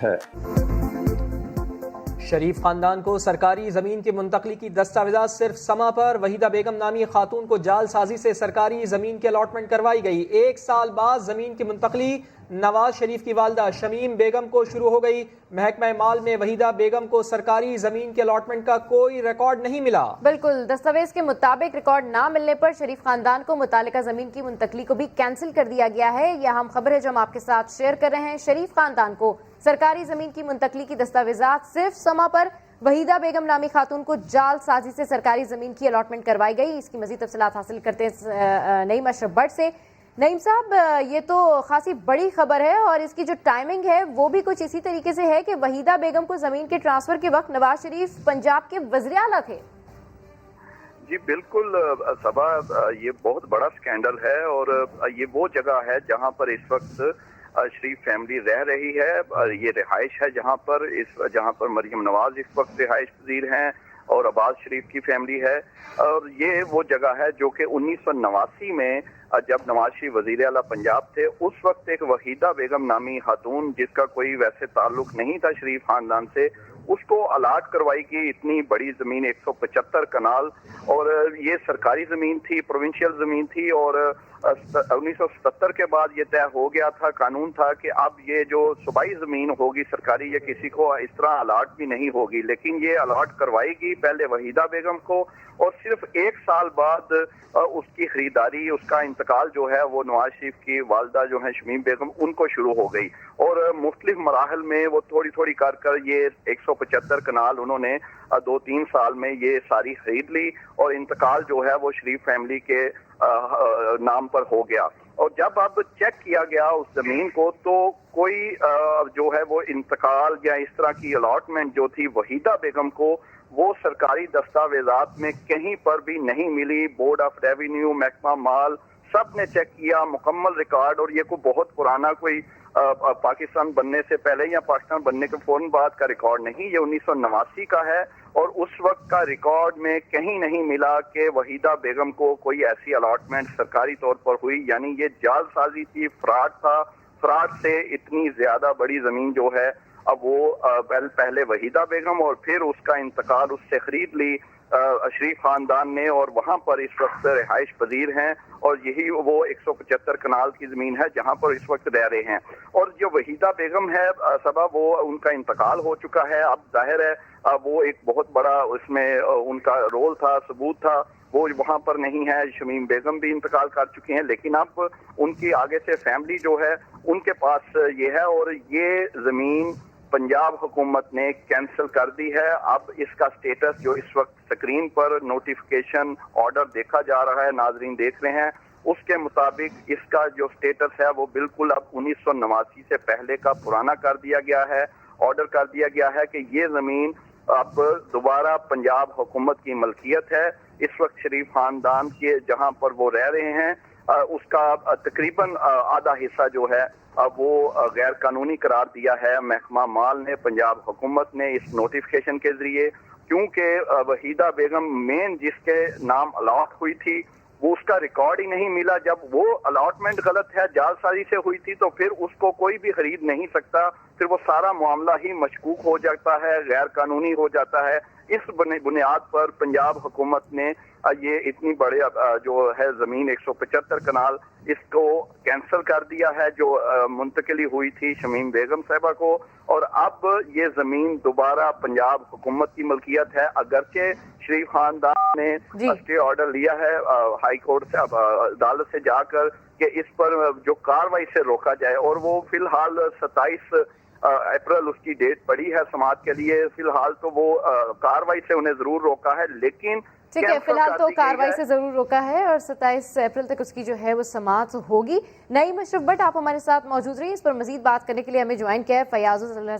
ہے۔ شریف خاندان کو سرکاری زمین کی منتقلی کی دستاویزات صرف سما پر، وحیدہ بیگم نامی خاتون کو جعل سازی سے سرکاری زمین کی الاٹمنٹ کروائی گئی۔ 1 سال بعد زمین کی منتقلی نواز شریف کی والدہ شمیم بیگم کو شروع ہو گئی۔ محکمہ مال میں وحیدہ بیگم کو سرکاری زمین کے الاٹمنٹ کا کوئی ریکارڈ نہیں ملا۔ بالکل، دستاویز کے مطابق ریکارڈ نہ ملنے پر شریف خاندان کو متعلقہ زمین کی منتقلی کو بھی کینسل کر دیا گیا ہے۔ یہ اہم خبر ہے جو ہم آپ کے ساتھ شیئر کر رہے ہیں۔ شریف خاندان کو سرکاری زمین کی منتقلی کی دستاویزات صرف سما پر، وحیدہ بیگم نامی خاتون کو جعل سازی سے سرکاری زمین کی الاٹمنٹ کروائی گئی۔ اس کی مزید تفصیلات حاصل کرتے ہیں نعیم اشرف بٹ سے۔ نعیم صاحب، یہ تو خاصی بڑی خبر ہے اور اس کی جو ٹائمنگ ہے وہ بھی کچھ اسی طریقے سے ہے کہ وحیدہ بیگم کو زمین کے ٹرانسفر کے وقت نواز شریف پنجاب کے وزیر اعلیٰ تھے۔ جی بالکل صبا، یہ بہت بڑا سکینڈل ہے اور یہ وہ جگہ ہے جہاں پر اس وقت شریف فیملی رہ رہی ہے۔ یہ رہائش ہے جہاں پر مریم نواز اس وقت رہائش پذیر ہیں اور عباس شریف کی فیملی ہے، اور یہ وہ جگہ ہے جو کہ 1989 میں جب نواز شریف وزیر اعلیٰ پنجاب تھے اس وقت ایک وحیدہ بیگم نامی خاتون جس کا کوئی ویسے تعلق نہیں تھا شریف خاندان سے، اس کو الاٹ کروائی گئی اتنی بڑی زمین 175 کنال، اور یہ سرکاری زمین تھی، پروونشل زمین تھی، اور 1977 کے بعد یہ طے ہو گیا تھا، قانون تھا کہ اب یہ جو صوبائی زمین ہوگی سرکاری، یہ کسی کو اس طرح الاٹ بھی نہیں ہوگی، لیکن یہ الاٹ کروائی گئی پہلے وحیدہ بیگم کو، اور صرف 1 سال بعد اس کی خریداری، اس کا انتقال جو ہے وہ نواز شریف کی والدہ جو ہیں شمیم بیگم ان کو شروع ہو گئی، اور مختلف مراحل میں وہ تھوڑی تھوڑی کر یہ 175 کنال انہوں نے 2-3 سال میں یہ ساری خرید لی، اور انتقال جو ہے وہ شریف فیملی کے نام پر ہو گیا۔ اور جب اب چیک کیا گیا اس زمین کو تو کوئی جو ہے وہ انتقال یا اس طرح کی الاٹمنٹ جو تھی وحیدہ بیگم کو وہ سرکاری دستاویزات میں کہیں پر بھی نہیں ملی۔ بورڈ آف ریونیو، محکمہ مال، سب نے چیک کیا مکمل ریکارڈ، اور یہ کوئی بہت پرانا کوئی پاکستان بننے سے پہلے یا پاکستان بننے کے فوراً بعد کا ریکارڈ نہیں، یہ 1989 کا ہے، اور اس وقت کا ریکارڈ میں کہیں نہیں ملا کہ وحیدہ بیگم کو کوئی ایسی الاٹمنٹ سرکاری طور پر ہوئی، یعنی یہ جعل سازی تھی، فراڈ تھا۔ فراڈ سے اتنی زیادہ بڑی زمین جو ہے اب وہ پہلے وحیدہ بیگم اور پھر اس کا انتقال اس سے خرید لی شریف خاندان نے، اور وہاں پر اس وقت رہائش پذیر ہیں، اور یہی وہ 175 کنال کی زمین ہے جہاں پر اس وقت رہ رہے ہیں۔ اور جو وحیدہ بیگم ہے صبا، وہ ان کا انتقال ہو چکا ہے، اب ظاہر ہے وہ ایک بہت بڑا اس میں ان کا رول تھا، ثبوت تھا، وہ وہاں پر نہیں ہے۔ شمیم بیگم بھی انتقال کر چکی ہیں، لیکن اب ان کی آگے سے فیملی جو ہے ان کے پاس یہ ہے، اور یہ زمین پنجاب حکومت نے کینسل کر دی ہے۔ اب اس کا سٹیٹس جو اس وقت سکرین پر نوٹیفیکیشن آرڈر دیکھا جا رہا ہے، ناظرین دیکھ رہے ہیں، اس کے مطابق اس کا جو سٹیٹس ہے وہ بالکل اب 1989 سے پہلے کا پرانا کر دیا گیا ہے۔ آرڈر کر دیا گیا ہے کہ یہ زمین اب دوبارہ پنجاب حکومت کی ملکیت ہے۔ اس وقت شریف خاندان کے جہاں پر وہ رہ رہے ہیں اس کا تقریباً آدھا حصہ جو ہے وہ غیر قانونی قرار دیا ہے محکمہ مال نے، پنجاب حکومت نے اس نوٹیفیکیشن کے ذریعے، کیونکہ وحیدہ بیگم مین جس کے نام الاٹ ہوئی تھی وہ اس کا ریکارڈ ہی نہیں ملا۔ جب وہ الاٹمنٹ غلط ہے، جعل سازی سے ہوئی تھی، تو پھر اس کو کوئی بھی خرید نہیں سکتا، پھر وہ سارا معاملہ ہی مشکوک ہو جاتا ہے، غیر قانونی ہو جاتا ہے۔ اس بنیاد پر پنجاب حکومت نے یہ اتنی بڑے جو ہے زمین 175 کنال اس کو کینسل کر دیا ہے جو منتقلی ہوئی تھی شمیم بیگم صاحبہ کو، اور اب یہ زمین دوبارہ پنجاب حکومت کی ملکیت ہے، اگرچہ شریف خاندان نے اسٹے آرڈر لیا ہے ہائی کورٹ سے، عدالت سے جا کر کہ اس پر جو کاروائی سے روکا جائے، اور وہ فی الحال 27 اپریل اس کی ڈیٹ پڑی ہے سماعت کے لیے۔ فی الحال تو وہ کاروائی سے انہیں ضرور روکا ہے، لیکن ٹھیک ہے، فی الحال تو کاروائی سے ضرور روکا ہے، اور 27 اپریل تک اس کی جو ہے وہ سماعت ہوگی۔ نعیم اشرف بٹ، آپ ہمارے ساتھ موجود رہی، اس پر مزید بات کرنے کے لیے ہمیں جوائن کیا ہے فیاض